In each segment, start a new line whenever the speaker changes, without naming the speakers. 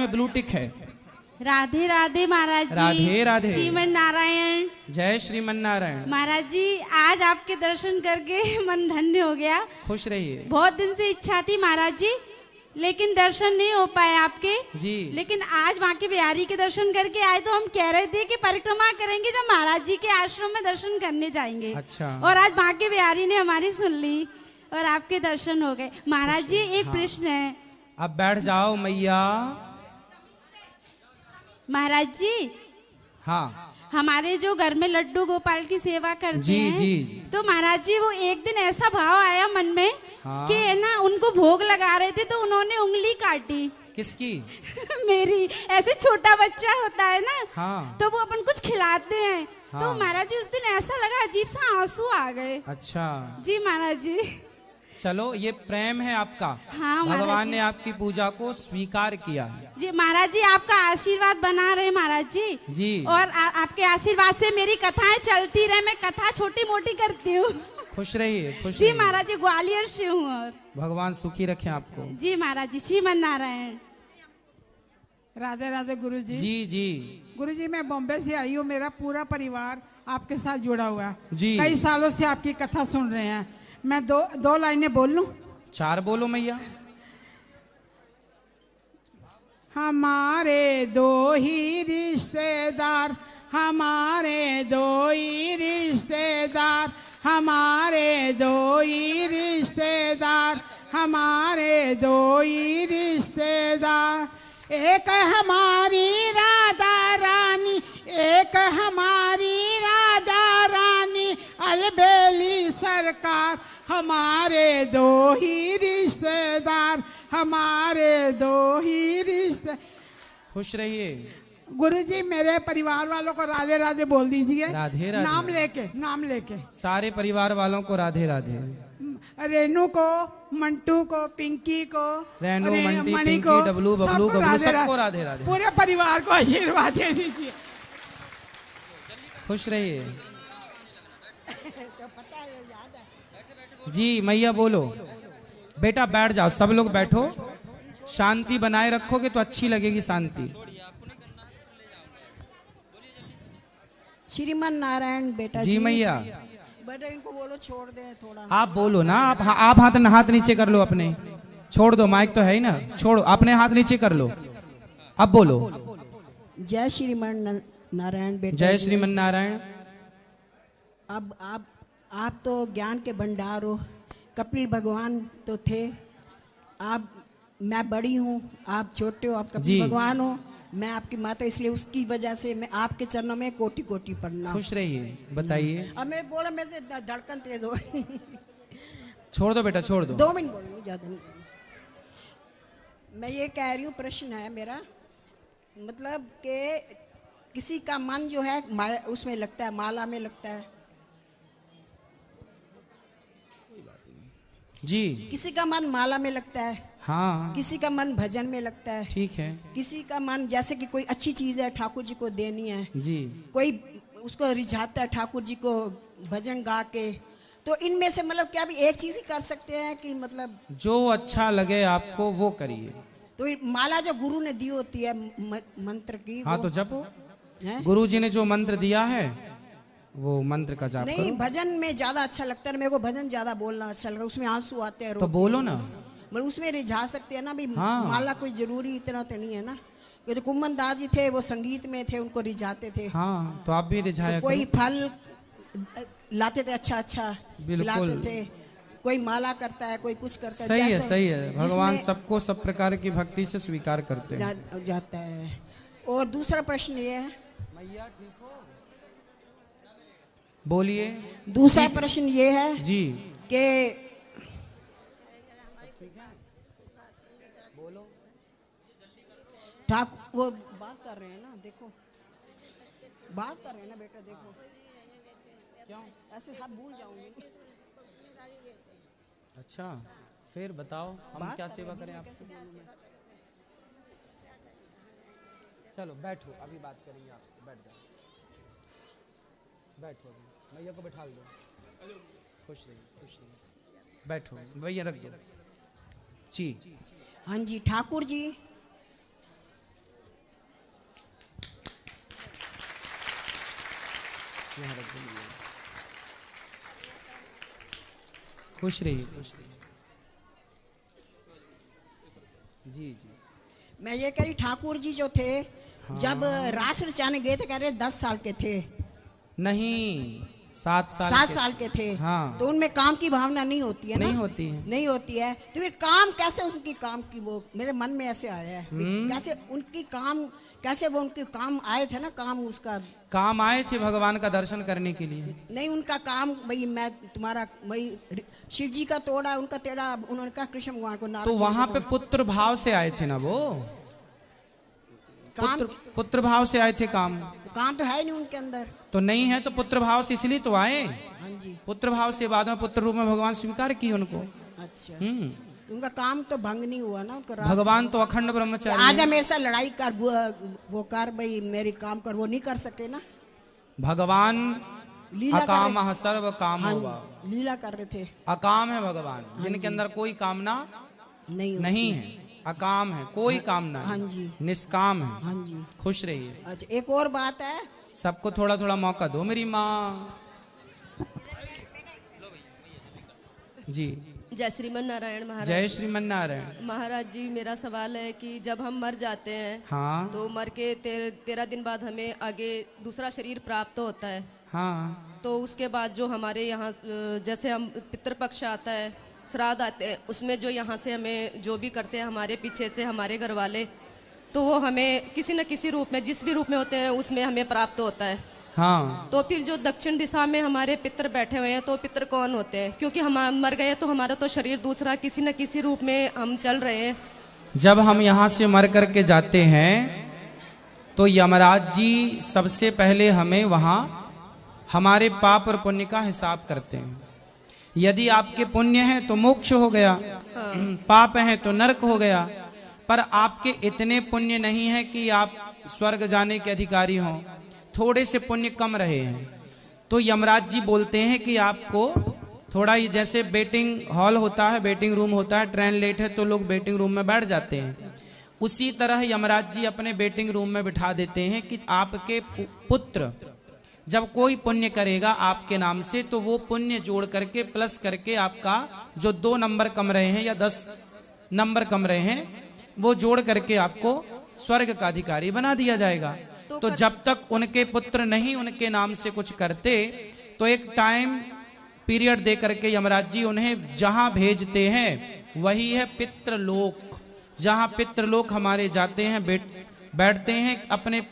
Blue tick है।
राधे राधे महाराज जी।
राधे राधे।
श्रीमन नारायण।
जय श्रीमन नारायण।
महाराज जी आज आपके दर्शन करके मन धन्य हो गया।
खुश रहिए।
बहुत दिन से इच्छा थी महाराज जी, लेकिन दर्शन नहीं हो पाए आपके
जी।
लेकिन आज माँ के बिहारी के दर्शन करके आए तो हम कह रहे थे कि परिक्रमा करेंगे जब महाराज जी के आश्रम में दर्शन करने जाएंगे।
अच्छा।
और आज माँ के बिहारी ने हमारी सुन ली और आपके दर्शन हो गए। महाराज जी एक प्रश्न है।
अब बैठ जाओ मैया।
महाराज जी
हाँ
हमारे जो घर में लड्डू गोपाल की सेवा करते
जी
हैं
जी।
तो महाराज जी वो एक दिन ऐसा भाव आया मन में
हाँ।
कि है ना उनको भोग लगा रहे थे तो उन्होंने उंगली काटी।
किसकी?
मेरी। ऐसे छोटा बच्चा होता है ना
हाँ।
तो वो अपन कुछ खिलाते हैं
हाँ।
तो महाराज जी उस दिन ऐसा लगा अजीब सा आंसू आ गए।
अच्छा
जी महाराज जी।
चलो ये प्रेम है आपका।
हाँ
भगवान ने आपकी पूजा को स्वीकार किया है।
जी महाराज जी आपका आशीर्वाद बना रहे महाराज जी।
जी।
और आपके आशीर्वाद से मेरी कथाएं चलती रहे। मैं कथा छोटी मोटी करती हूँ।
खुश रहिए खुश
जी
रहिए।
महाराज जी ग्वालियर से हूँ। और
भगवान सुखी रखें आपको।
जी महाराज जी। श्रीमन नारायण।
राधे राधे गुरु जी।
जी जी।
गुरु जी मैं बॉम्बे से आई हूँ, मेरा पूरा परिवार आपके साथ जुड़ा हुआ है।
जी।
कई सालों से आपकी कथा सुन रहे हैं। मैं दो लाइनें बोल लूं?
4 बोलो मैया।
हमारे दो ही रिश्तेदार, हमारे दो ही रिश्तेदार, हमारे दो ही रिश्तेदार, हमारे दो ही रिश्तेदार। एक हमारी राधा रानी, एक हमारी राधा रानी, अलबेली सरकार। हमारे दो ही रिश्तेदार, हमारे दो ही रिश्ते।
खुश रहिए।
गुरुजी मेरे परिवार वालों को राधे राधे बोल दीजिए।
राधे राधे।
नाम लेके
सारे परिवार वालों को राधे राधे।
रेनू को, मंटू को, पिंकी को,
रेनू, मंटी,
मणि
पिंकी,
को,
डबलू, बबलू,
सबको
गबलू, सबको राधे राधे।
पूरे परिवार को आशीर्वाद दे दीजिए।
खुश रहिए। जी मैया बोलो। बेटा बैठ जाओ, सब लोग बैठो। शांति बनाए रखोगे तो अच्छी लगेगी शांति।
श्रीमन नारायण बेटा
जी मैया।
बेटा इनको बोलो छोड़ दे थोड़ा।
आप बोलो ना। आप हाथ नीचे कर लो अपने। छोड़ दो, माइक तो है ही ना। छोड़ो, अपने हाथ नीचे कर लो। अब बोलो।
जय श्रीमन नारायण बेटा।
जय श्रीमन नारायण।
अब आप तो ज्ञान के भंडार हो। कपिल भगवान तो थे। मैं बड़ी हूँ, आप छोटे हो। आप कपिल भगवान हो, मैं आपकी माता, इसलिए उसकी वजह से मैं आपके चरणों में कोटि कोटि प्रणाम।
खुश रहिए। बताइए।
अब मैं बोला, मैं से धड़कन तेज हो।
छोड़ दो बेटा, छोड़ दो।
2 मिनट बोलूँगी, ज्यादा नहीं। मैं ये कह रही हूँ, प्रश्न है मेरा, मतलब कि किसी का मन जो है उसमें लगता है, माला में लगता है
जी।
किसी का मन माला में लगता है।
हाँ।
किसी का मन भजन में लगता है।
ठीक है।
किसी का मन जैसे कि कोई अच्छी चीज है ठाकुर जी को देनी है
जी।
कोई उसको रिझाता है ठाकुर जी को भजन गा के। तो इनमें से मतलब क्या भी एक चीज ही कर सकते हैं कि मतलब
जो अच्छा लगे आपको वो करिए।
तो माला जो गुरु ने दी होती है मंत्र की,
हाँ तो जपो।
गुरु
जी ने जो मंत्र दिया है वो मंत्र का जाप
नहीं
करो।
भजन में ज्यादा अच्छा लगता है। मेरे को भजन ज्यादा बोलना अच्छा लगता है, उसमें आंसू आते हैं।
तो बोलो ना।
मतलब उसमें रिझा सकते हैं ना भी।
हाँ।
माला कोई जरूरी इतना तो नहीं है ना। ये तो कुम्मन दास जी थे, वो संगीत में थे, उनको रिझाते थे।
हाँ तो आप भी रिझाया
तो कोई
करो।
फल लाते थे, अच्छा अच्छा खिलाते थे। कोई माला करता है, कोई कुछ करता है।
सही है, सही है। भगवान सबको सब प्रकार की भक्ति से स्वीकार करते हैं।
जाता है। और दूसरा प्रश्न ये है,
बोलिए।
दूसरा प्रश्न ये है
जी
कि ठाकुर वो बात कर रहे हैं ना, देखो बात कर रहे हैं ना बेटा, देखो क्यों ऐसे हाथ भूल जाऊंगी।
अच्छा फिर बताओ हम क्या सेवा करें आपकी। चलो बैठो, अभी बात करेंगे आपसे। बैठ जाओ, बैठो। भैया को बैठा दो। खुश रहिए, खुश रहिए। बैठो भैया, रख दो। जी
हाँ जी ठाकुर जी,
खुश रहिए, खुश रहिए। जी जी।
मैं ये कह रही, ठाकुर जी जो थे जब रास रचाने गए थे, कह रहे 10 साल के थे।
नहीं, 7 साल
7 साल के थे।
हाँ।
तो उनमें काम की भावना नहीं होती है ना?
नहीं होती है।
नहीं होती है। तो फिर काम कैसे उनकी काम की, वो मेरे मन में ऐसे आया है कैसे उनकी काम, कैसे वो उनके काम आए थे ना, काम उसका
काम आए थे भगवान का दर्शन करने के लिए।
नहीं, उनका काम भाई मैं तुम्हारा भाई शिव जी का तोड़ा, उनका टेढ़ा, उन्होंने कहा कृष्ण भगवान को नाराज।
तो वहां पे पुत्र भाव से आए थे ना वो,
काम
पुत्र भाव से आए थे।
काम तो है नहीं उनके अंदर।
तो नहीं है तो पुत्र भाव से इसलिए तो आए।
हाँ जी।
पुत्र भाव से बाद में पुत्र रूप में भगवान स्वीकार किए उनको।
अच्छा। तो उनका काम तो भंग नहीं हुआ ना उनका।
भगवान तो अखंड ब्रह्मचारी।
आजा मेरे साथ लड़ाई कर, वो कर भाई, मेरी काम कर, वो नहीं कर सके ना।
भगवान
लीला
अकाम सर्व काम हुआ,
लीला कर रहे थे।
अकाम है भगवान, जिनके अंदर कोई कामना नहीं है, अकाम है, कोई कामना
हाँ
नहीं,
जी।
निष्काम है।
हाँ जी।
खुश रहिए।
अच्छा, एक और बात है,
सबको थोड़ा थोड़ा मौका दो मेरी माँ। जी।
जय श्रीमन नारायण महाराज।
जय श्रीमन नारायण।
महाराज जी, मेरा सवाल है कि जब हम मर जाते हैं,
हाँ
तो मर के 13 दिन बाद हमें आगे दूसरा शरीर प्राप्त होता है।
हाँ।
तो उसके बाद जो हमारे यहाँ जैसे हम पितृपक्ष आता है, श्राद्ध आते हैं, उसमें जो यहाँ से हमें जो भी करते हैं हमारे पीछे से हमारे घर वाले, तो वो हमें किसी न किसी रूप में, जिस भी रूप में होते हैं उसमें हमें प्राप्त होता है।
हाँ।
तो फिर जो दक्षिण दिशा में हमारे पितर बैठे हुए हैं, तो पितर कौन होते हैं? क्योंकि हम मर गए तो हमारा तो शरीर दूसरा किसी न किसी रूप में हम चल रहे हैं।
जब हम यहाँ से मर करके जाते हैं तो यमराज जी सबसे पहले हमें वहाँ हमारे पाप और पुण्य का हिसाब करते हैं। यदि आपके पुण्य है तो मोक्ष हो गया, पाप है तो नरक हो गया। पर आपके इतने पुण्य नहीं है कि आप स्वर्ग जाने के अधिकारी हों, थोड़े से पुण्य कम रहे हैं, तो यमराज जी बोलते हैं कि आपको थोड़ा ही, जैसे वेटिंग हॉल होता है, वेटिंग रूम होता है, ट्रेन लेट है तो लोग वेटिंग रूम में बैठ जाते हैं, उसी तरह यमराज जी अपने वेटिंग रूम में बिठा देते हैं कि आपके पुत्र जब कोई पुण्य करेगा आपके नाम से, तो वो पुण्य जोड़ करके प्लस करके आपका जो 2 नंबर कम रहे हैं या 10 नंबर कम रहे हैं, वो जोड़ करके आपको स्वर्ग का अधिकारी बना दिया जाएगा। तो जब तक उनके पुत्र नहीं उनके नाम से कुछ करते, तो एक टाइम पीरियड दे करके यमराज जी उन्हें जहां भेजते हैं वही है पितृलोक। जहां पितृलोक हमारे जाते हैं, बैठते हैं, अपने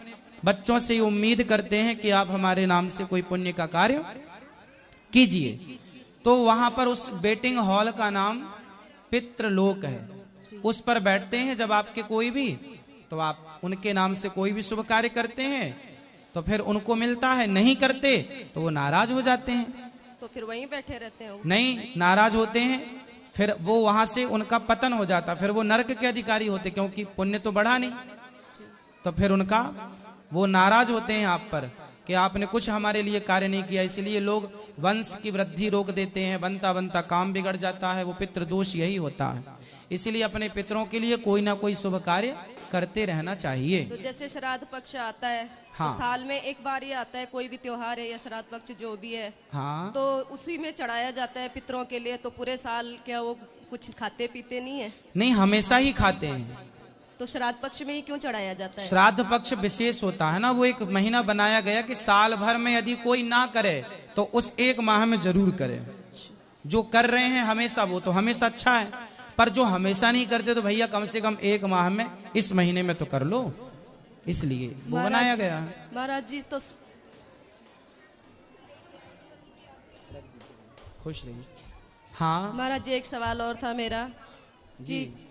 बच्चों से उम्मीद करते हैं कि आप हमारे नाम से कोई पुण्य का कार्य कीजिए। तो वहां पर उस वेटिंग हॉल का नाम पितृलोक है, उस पर बैठते हैं। जब आपके कोई भी, तो आप उनके नाम से कोई भी शुभ कार्य करते हैं तो फिर उनको मिलता है, नहीं करते तो वो नाराज हो जाते हैं।
तो फिर वहीं बैठे रहते हैं?
नहीं, नाराज होते हैं, फिर वो वहां से उनका पतन हो जाता, फिर वो नरक के अधिकारी होते, क्योंकि पुण्य तो बढ़ा नहीं। तो फिर उनका वो नाराज होते हैं आप पर कि आपने कुछ हमारे लिए कार्य नहीं किया, इसलिए लोग वंश की वृद्धि रोक देते हैं, बनता बनता काम बिगड़ जाता है। वो पितृदोष यही होता है। इसलिए अपने पितरों के लिए कोई ना कोई शुभ कार्य करते रहना चाहिए।
तो जैसे श्राद्ध पक्ष आता है,
हाँ।
तो साल में एक बार ही आता है, कोई भी त्योहार है या श्राद्ध पक्ष जो भी है,
हाँ।
तो उसी में चढ़ाया जाता है पितरों के लिए। तो पूरे साल क्या वो कुछ खाते पीते नहीं है?
नहीं, हमेशा ही खाते हैं।
तो श्राद्ध पक्ष में ही क्यों चढ़ाया जाता है?
श्राद्ध पक्ष विशेष होता है ना, वो एक महीना बनाया गया कि साल भर में यदि कोई ना करे तो उस एक माह में जरूर करे। जो कर रहे हैं हमेशा, वो तो हमेशा अच्छा है, पर जो हमेशा नहीं करते तो भैया कम से कम एक माह में, इस महीने में तो कर लो, इसलिए वो बनाया गया है।
महाराज जी तो
खुश रहिए। हाँ
महाराज जी, एक सवाल और था मेरा कि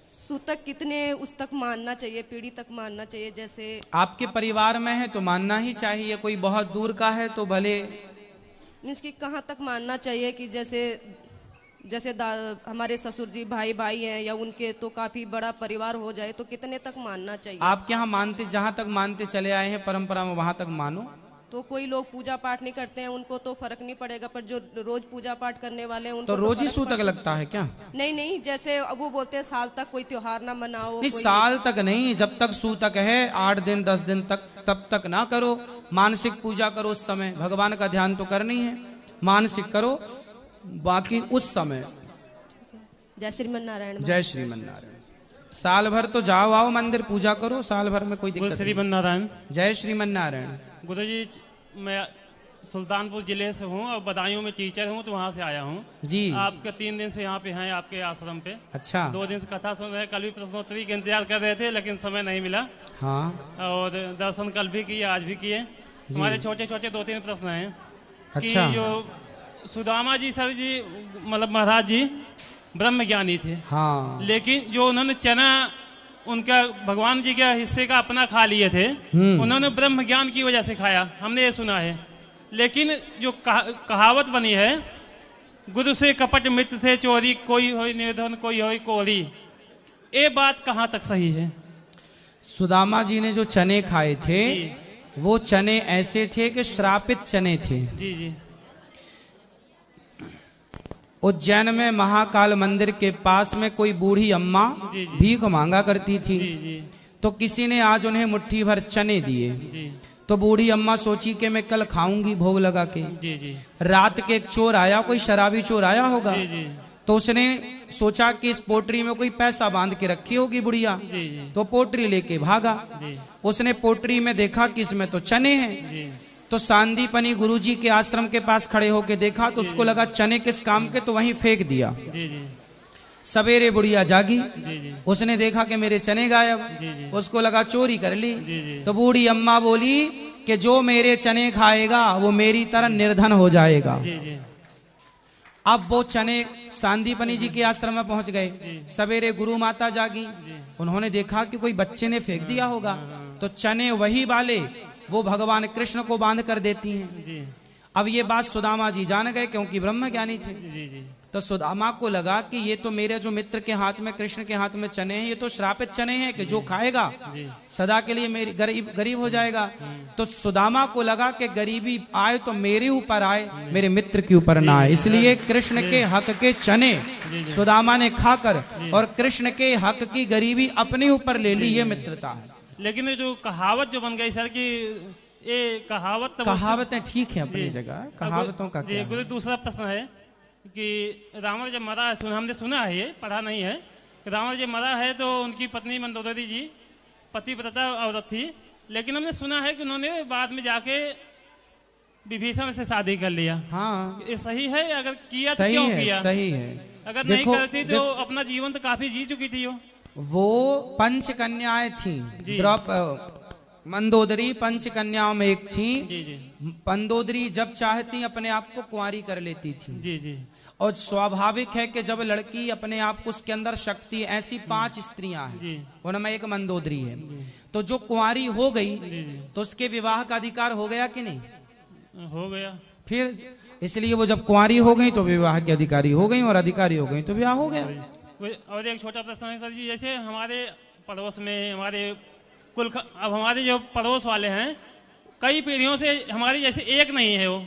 सूतक कितने उस तक मानना चाहिए, पीढ़ी तक मानना चाहिए? जैसे
आपके परिवार में है तो मानना ही चाहिए, कोई बहुत दूर का है तो भले,
मीन्स कि कहाँ तक मानना चाहिए कि जैसे हमारे ससुर जी भाई हैं या उनके तो काफी बड़ा परिवार हो जाए, तो कितने तक मानना चाहिए?
आपके यहाँ मानते, जहाँ तक मानते चले आए हैं परंपरा में, वहां तक मानो।
तो कोई लोग पूजा पाठ नहीं करते हैं, उनको तो फर्क नहीं पड़ेगा, पर जो रोज पूजा पाठ करने वाले हैं उनको
तो रोज ही
फर्क
सूतक लगता है क्या?
नहीं, जैसे वो बोलते हैं साल तक कोई त्योहार ना मनाओ।
नहीं, साल तक नहीं, जब तक सूतक है 8 दिन 10 दिन तक, तब तक ना करो। मानसिक पूजा करो उस समय, भगवान का ध्यान तो करनी है, मानसिक करो, बाकी उस समय
जय श्रीमन नारायण।
जय श्रीमन नारायण। साल भर तो जाओ आओ मंदिर पूजा करो, साल भर में कोई दिक्कत नहीं।
श्रीमन नारायण।
जय श्रीमन नारायण।
गुरु जी मैं सुल्तानपुर जिले से हूँ और बदायूं में टीचर हूँ, तो वहाँ से आया हूँ
जी।
आपके 3 दिन से यहाँ पे हैं आपके आश्रम पे।
अच्छा।
2 दिन से कथा सुन रहे हैं, कल भी प्रश्नोत्तरी के इंतजार कर रहे थे लेकिन समय नहीं मिला।
हाँ।
और दर्शन कल भी किए, आज भी किए। हमारे छोटे छोटे 2-3 प्रश्न हैं।
अच्छा।
कि जो सुदामा जी सर जी मतलब महाराज जी ब्रह्म ज्ञानी थे,
हाँ,
लेकिन जो उन्होंने चना उनका भगवान जी के हिस्से का अपना खा लिए थे, उन्होंने ब्रह्म ज्ञान की वजह से खाया, हमने ये सुना है। लेकिन जो कहावत बनी है, गुरु से कपट मित्र से चोरी, कोई होई निर्धन कोई होई कोरी, ये बात कहाँ तक सही है?
सुदामा जी ने जो चने खाए थे वो चने ऐसे थे कि श्रापित चने थे।
जी जी।
उज्जैन में महाकाल मंदिर के पास में कोई बूढ़ी अम्मा
जी, जी।
भीख मांगा करती थी।
जी जी।
तो किसी ने आज उन्हें मुट्ठी भर चने दिए।
जी
तो बूढ़ी अम्मा सोची कि मैं कल खाऊंगी भोग लगा के।
जी जी।
रात के एक चोर आया, कोई शराबी चोर आया होगा।
जी जी।
तो उसने सोचा कि इस पोटरी में कोई पैसा बांध के रखी होगी बुढ़िया।
जी जी।
तो पोटरी लेके भागा।
जी
उसने पोटरी में देखा कि इसमें तो चने हैं।
जी।
तो सांदीपनी गुरुजी के आश्रम के पास खड़े होके देखा तो उसको लगा चने किस काम के, तो वहीं फेंक दिया।
जी जी।
सवेरे बुढ़िया जागी,
जी जी।
उसने देखा कि मेरे चने गायब।
जी जी।
उसको लगा चोरी कर ली।
जी जी।
तो बूढ़ी अम्मा बोली कि जो मेरे चने खाएगा वो मेरी तरह निर्धन हो जाएगा।
जी जी।
अब वो चने सांदीपनी जी के आश्रम में पहुंच गए। सवेरे गुरु माता जागी, उन्होंने देखा कि कोई बच्चे ने फेंक दिया होगा। तो चने वही वाले वो भगवान कृष्ण को बांध कर देती हैं।
जी
अब ये बात सुदामा जी जान गए क्योंकि ब्रह्म ज्ञानी थे।
जी। जी
तो सुदामा को लगा कि ये तो मेरे जो मित्र के हाथ में, कृष्ण के हाथ में चने हैं, ये तो श्रापित चने हैं कि जो खाएगा सदा के लिए मेरी गरीब हो जाएगा। तो सुदामा को लगा कि गरीबी आए तो मेरे ऊपर आए, मेरे मित्र के ऊपर ना आए। इसलिए कृष्ण के हक के चने सुदामा ने खाकर और कृष्ण के हक की गरीबी अपने ऊपर ले ली। ये मित्रता है।
लेकिन ये जो कहावत जो बन गई सर की, ये
कहावतें ठीक है अपनी जगह, कहावतों का क्या है?
गुरु दूसरा प्रश्न है कि रावण जब मरा है, हमने सुना है, ये पढ़ा नहीं है, रावण जब मरा है तो उनकी पत्नी मंदोदरी जी पतिव्रता औरत थी, लेकिन हमने सुना है कि उन्होंने बाद में जाके विभीषण से शादी कर लिया।
हाँ,
ये सही है? अगर किया तो
सही
क्यों
है,
किया?
सही है।
अगर नहीं करती तो अपना जीवन तो काफी जी चुकी थी
वो पंच कन्याएं थी। मंदोदरी पंच कन्याओं में एक थी।
जी जी।
मंदोदरी जब चाहती अपने आप को कुंवारी कर लेती थी।
जी जी।
और स्वाभाविक है कि जब लड़की अपने आप को, उसके अंदर शक्ति, ऐसी 5 स्त्रियां हैं, उनमें एक मंदोदरी है। तो जो कुंवारी हो गई तो उसके विवाह का अधिकार हो गया कि नहीं?
हो गया।
फिर इसलिए वो जब कुंवारी हो गई तो विवाह के अधिकारी हो गई, और अधिकारी हो गई तो विवाह हो गया।
और एक छोटा प्रश्न है सर जी, जैसे हमारे पड़ोस में हमारे अब हमारे जो पड़ोस वाले हैं, कई पीढ़ियों से हमारी जैसे एक नहीं है, वो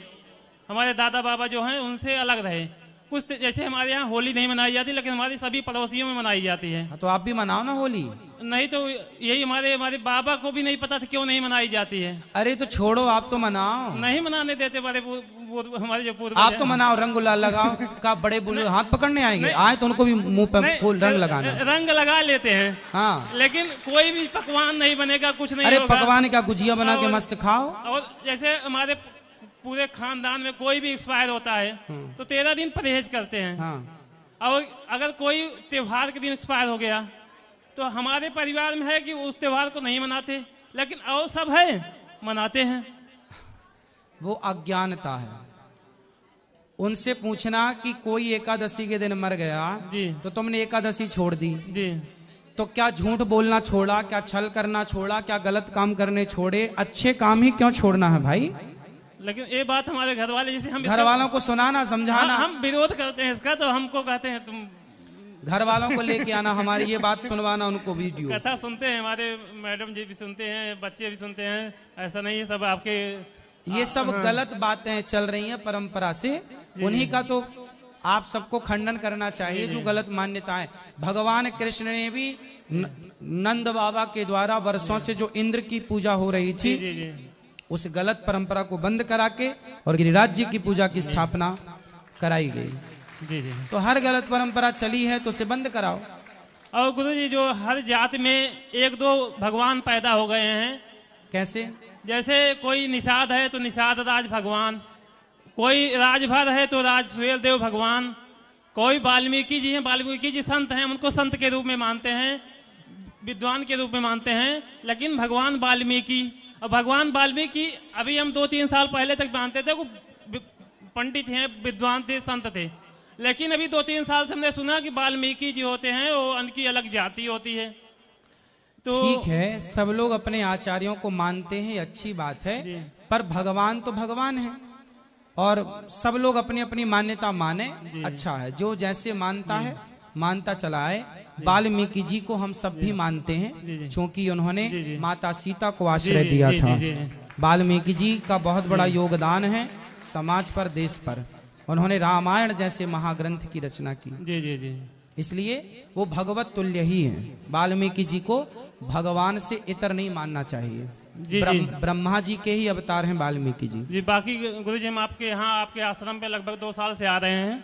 हमारे दादा बाबा जो हैं उनसे अलग रहे। कुछ जैसे हमारे यहाँ होली नहीं मनाई जाती, लेकिन हमारी सभी पड़ोसियों में मनाई जाती है।
तो आप भी मनाओ ना होली।
नहीं तो यही हमारे बाबा को भी नहीं पता था क्यों नहीं मनाई जाती है।
अरे तो छोड़ो, आप तो मनाओ।
नहीं मनाने देते हमारे जो पूर्वज।
आप तो मनाओ, रंग गुलाल लगाओ। का बड़े बुजुर्ग हाथ पकड़ने आएंगे, आए तो उनको भी मुंह पे फूल रंग लगाना।
रंग लगा लेते हैं
हाँ,
लेकिन कोई भी पकवान नहीं बनेगा, कुछ नहीं।
अरे पकवान क्या, गुजिया बना के मस्त खाओ।
और जैसे हमारे पूरे खानदान में कोई भी एक्सपायर होता है तो 13 दिन परहेज करते हैं।
हाँ।
और अगर कोई त्योहार के दिन एक्सपायर हो गया तो हमारे परिवार में है कि उस त्योहार को नहीं मनाते, लेकिन और सब है मनाते हैं।
वो अज्ञानता है। उनसे पूछना कि कोई एकादशी के दिन मर गया
जी,
तो तुमने एकादशी छोड़ दी
जी,
तो क्या झूठ बोलना छोड़ा, क्या छल करना छोड़ा, क्या गलत काम करने छोड़े? अच्छे काम ही क्यों छोड़ना है भाई?
लेकिन ये बात हमारे घर वाले, जैसे हम
घर वालों को सुनाना, समझाना।
हम विरोध करते हैं इसका, तो हमको कहते हैं तुम
घर वालों को लेके आना, हमारी ये बात सुनवाना उनको वीडियो।
कथा सुनते हैं, हमारे मैडम जी भी सुनते हैं, बच्चे भी सुनते हैं। ऐसा नहीं है सब आपके,
ये सब गलत बातें चल रही हैं परंपरा से, उन्हीं का तो आप सबको खंडन करना चाहिए जो गलत मान्यताएं। भगवान कृष्ण ने भी नंद बाबा के द्वारा वर्षों से जो इंद्र की पूजा हो रही थी,
जी, जी,
उस गलत परंपरा को बंद करा के और गिरिराज जी की पूजा की स्थापना कराई गई।
जी जी।
तो हर गलत परंपरा चली है तो उसे बंद कराओ।
और गुरु जी जो हर जात में एक दो भगवान पैदा हो गए हैं।
कैसे?
जैसे कोई निषाद है तो निषाद राज भगवान, कोई राजभर है तो राज सुहेल देव भगवान, कोई वाल्मीकि जी हैं, वाल्मीकि जी संत हैं, उनको संत के रूप में मानते हैं, विद्वान के रूप में मानते हैं। लेकिन भगवान वाल्मीकि, और भगवान वाल्मीकि अभी हम 2-3 साल पहले तक मानते थे वो पंडित हैं, विद्वान थे, संत थे। लेकिन अभी 2-3 साल से हमने सुना कि वाल्मीकि जी होते हैं वो उनकी अलग जाति होती है। तो
ठीक है, सब लोग अपने आचार्यों को मानते हैं, अच्छी बात है, पर भगवान तो भगवान है और सब लोग अपनी अपनी मान्यता माने, अच्छा है। जो जैसे मानता है मानता चला है। वाल्मीकि जी को हम सब भी मानते हैं क्योंकि उन्होंने माता सीता को आश्रय दिया था। वाल्मीकि जी का बहुत बड़ा योगदान है समाज पर, देश पर। उन्होंने रामायण जैसे महाग्रंथ की रचना की।
जी जी जी।
इसलिए वो भगवत तुल्य ही हैं। वाल्मीकि जी को भगवान से इतर नहीं मानना चाहिए।
जी
ब्रह्मा जी के ही अवतार हैं वाल्मीकि जी।
जी। बाकी गुरु जी हम आपके यहाँ आपके आश्रम पे लगभग 2 साल से आ रहे हैं।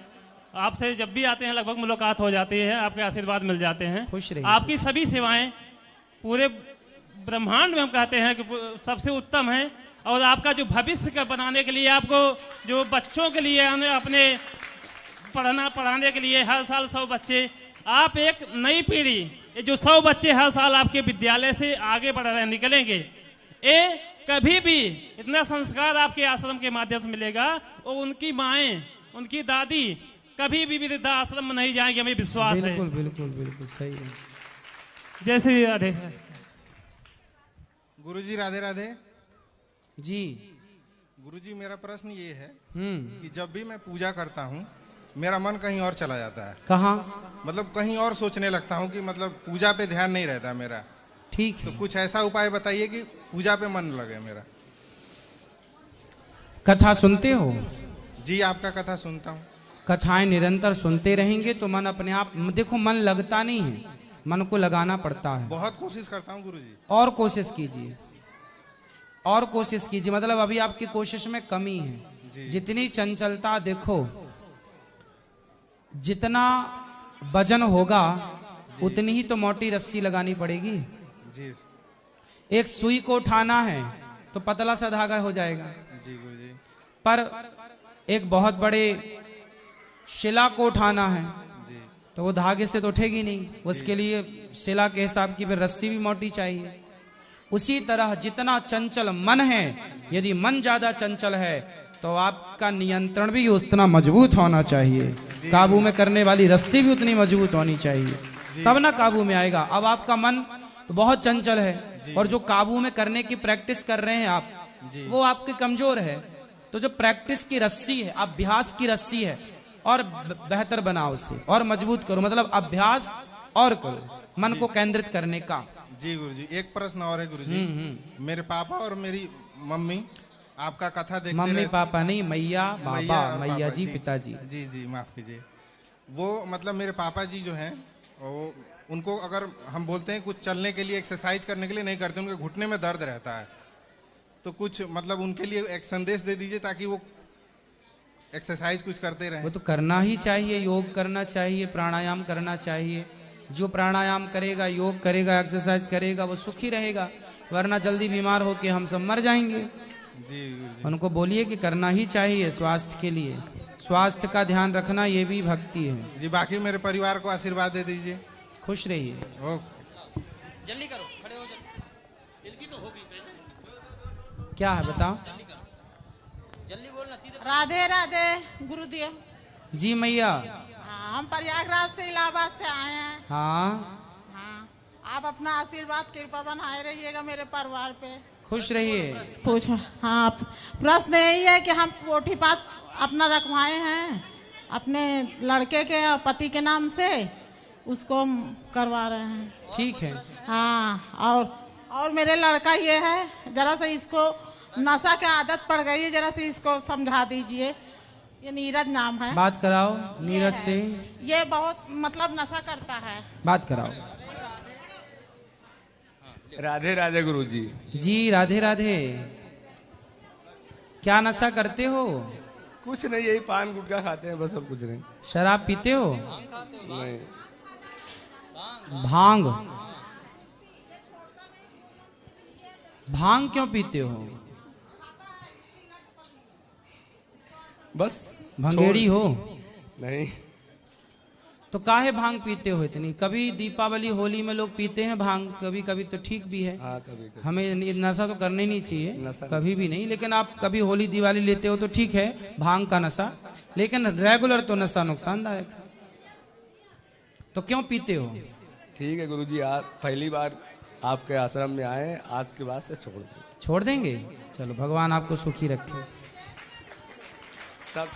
आपसे जब भी आते हैं लगभग मुलाकात हो जाती है, आपके आशीर्वाद मिल जाते हैं।
खुश रहिए।
आपकी सभी सेवाएं पूरे ब्रह्मांड में हम कहते हैं कि सबसे उत्तम है। और आपका जो भविष्य का बनाने के लिए, आपको जो बच्चों के लिए अपने पढ़ाने के लिए हर साल 100 बच्चे, आप एक नई पीढ़ी, जो 100 बच्चे हर साल आपके विद्यालय से आगे बढ़ रहे निकलेंगे, ये कभी भी इतना संस्कार आपके आश्रम के माध्यम से मिलेगा। और उनकी माएं, उनकी दादी कभी भी वृद्धाश्रम में नहीं जाएंगे, हमें विश्वास है।
बिल्कुल बिल्कुल बिल्कुल सही है।
जैसे राधे।
गुरुजी राधे राधे
जी।
गुरुजी मेरा प्रश्न ये है कि जब भी मैं पूजा करता हूँ मेरा मन कहीं और चला जाता है।
कहाँ?
मतलब कहीं और सोचने लगता हूँ कि मतलब पूजा पे ध्यान नहीं रहता मेरा।
ठीक है,
तो कुछ ऐसा उपाय बताइए कि पूजा पे मन लगे मेरा।
कथा सुनते हो?
जी आपका कथा सुनता हूँ।
कथाएं निरंतर सुनते रहेंगे तो मन अपने आप, देखो मन लगता नहीं है, मन को लगाना पड़ता है।
बहुत कोशिश करता हूँ गुरुजी।
और कोशिश कीजिए, और कोशिश कीजिए। मतलब अभी आपकी कोशिश में कमी है। जितनी चंचलता, देखो जितना वजन होगा उतनी ही तो मोटी रस्सी लगानी पड़ेगी।
जी।
एक सुई को उठाना है तो पतला सा धागा हो जाएगा।
जी गुरुजी।
पर एक बहुत बड़े शिला को उठाना है तो वो धागे से तो उठेगी नहीं, उसके लिए शिला के हिसाब की फिर रस्सी भी मोटी चाहिए। उसी तरह जितना चंचल मन है, यदि मन ज्यादा चंचल है तो आपका नियंत्रण भी उतना मजबूत होना चाहिए, काबू में करने वाली रस्सी भी उतनी मजबूत होनी चाहिए, तब ना काबू में आएगा। अब आपका मन तो बहुत चंचल है और जो काबू में करने की प्रैक्टिस कर रहे हैं आप, वो आपके कमजोर है। तो जो प्रैक्टिस की रस्सी है, अभ्यास की रस्सी है, और बेहतर बनाओ उसे और मजबूत करो। मतलब अभ्यास और करो मन को केंद्रित करने का।
जी गुरुजी। एक प्रश्न और है गुरुजी। मेरे पापा और मेरी मम्मी आपका कथा देखते
मम्मी पापा नहीं, मैया बाबा, मैया जी पिताजी।
जी जी माफ कीजिए। वो मतलब मेरे पापा जी जो हैं वो, उनको अगर हम बोलते हैं कुछ चलने के लिए, एक्सरसाइज करने के लिए नहीं करते, उनके घुटने में दर्द रहता है। तो कुछ मतलब उनके लिए एक संदेश दे दीजिए ताकि वो एक्सरसाइज कुछ करते रहें।
वो तो करना ही चाहिए, योग करना चाहिए, प्राणायाम करना चाहिए। जो प्राणायाम करेगा, योग करेगा, एक्सरसाइज करेगा, वो सुखी रहेगा, वरना जल्दी बीमार होके हम सब मर जाएंगे।
जी गुरुजी।
उनको बोलिए कि करना ही चाहिए स्वास्थ्य के लिए। स्वास्थ्य का ध्यान रखना ये भी भक्ति है।
जी बाकी मेरे परिवार को आशीर्वाद दे दीजिए।
खुश रहिए।
जल्दी करो, खड़े हो जाओ। इनकी तो होगी पहले।
क्या है बताओ?
जल्दी बोलना, सीधे।
राधे राधे गुरुदेव
जी मैया।
हाँ, हम प्रयागराज से इलाहाबाद से आए हैं।
हाँ
हाँ, आप अपना आशीर्वाद कृपा बनाए रहिएगा मेरे परिवार पे।
खुश रहिए।
पूछो। हाँ, प्रश्न यही है कि हम पोठीपात अपना रखवाए हैं अपने लड़के के पति के नाम से, उसको हम करवा रहे हैं।
ठीक है।
हाँ, और मेरे लड़का ये है, जरा से इसको नशा की आदत पड़ गई है, जरा से इसको समझा दीजिए। ये नीरज नाम है।
बात कराओ नीरज से।
ये बहुत मतलब नशा करता है।
बात कराओ।
राधे राधे गुरुजी।
जी राधे राधे। क्या नशा करते हो?
कुछ नहीं, यही पान गुटखा खाते हैं बस, और कुछ नहीं।
शराब पीते हो?
नहीं।
भांग? भांग क्यों पीते हो?
बस
भंगेड़ी हो?
नहीं।
तो काहे भांग पीते हो इतनी? कभी दीपावली होली में लोग पीते हैं भांग, कभी कभी तो ठीक भी है।
हाँ, कभी कभी।
हमें नशा तो करना ही नहीं चाहिए,
नशा
कभी भी नहीं। लेकिन आप कभी होली दिवाली लेते हो तो ठीक है भांग का नशा, लेकिन रेगुलर तो नशा नुकसानदायक है। तो क्यों पीते हो?
ठीक है गुरुजी, आज पहली बार आपके आश्रम में आए, आज के बाद से छोड़ देंगे।
छोड़ देंगे? चलो भगवान आपको सुखी रखे।
सब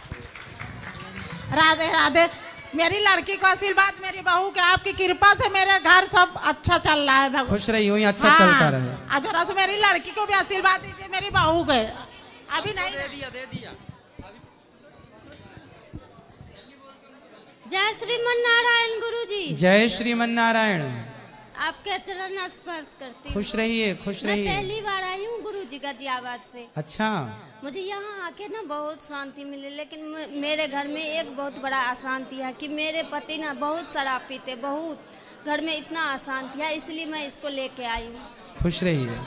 राधे राधे। मेरी लड़की को आशीर्वाद, मेरी बहू के आपकी कृपा से मेरे घर सब अच्छा चल रहा है भगवान।
खुश रही, यूं ही अच्छा चलता रहे।
जरा से मेरी लड़की को भी आशीर्वाद दीजिए, मेरी बहू के। अभी नहीं
दे दिया।
जय श्रीमन नारायण गुरुजी।
जय श्रीमन नारायण।
आपके चरण स्पर्श करती हूँ।
खुश रहिए, खुश
मैं
रहिए।
पहली बार आई हूँ गुरुजी गाजियाबाद से।
अच्छा।
मुझे यहाँ आके ना बहुत शांति मिली, लेकिन मेरे घर में एक बहुत बड़ा अशांति है कि मेरे पति ना बहुत शराब पीते, बहुत घर में इतना अशांति है, इसलिए मैं इसको लेके आई हूँ।
खुश रहिए।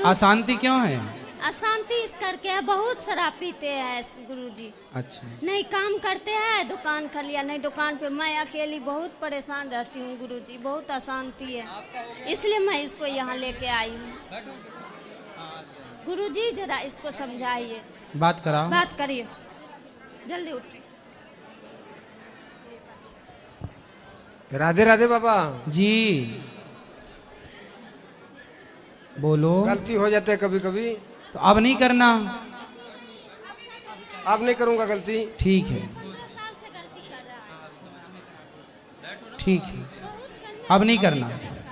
अशांति क्यों है?
अशांति इस करके है, बहुत शराब पीते हैं गुरुजी।
अच्छा।
नहीं काम करते हैं, दुकान कर लिया, नहीं दुकान पे मैं अकेली बहुत परेशान रहती हूँ गुरुजी, बहुत अशांति है, इसलिए मैं इसको यहाँ लेके आई हूँ। गुरुजी जरा इसको समझाइए।
बात कराओ।
बात करिए, जल्दी उठिए।
राधे राधे बाबा
जी। बोलो।
गलती हो जाते है कभी कभी,
तो अब नहीं करना।
अब नहीं करूंगा गलती।
ठीक है, ठीक है, अब नहीं करना।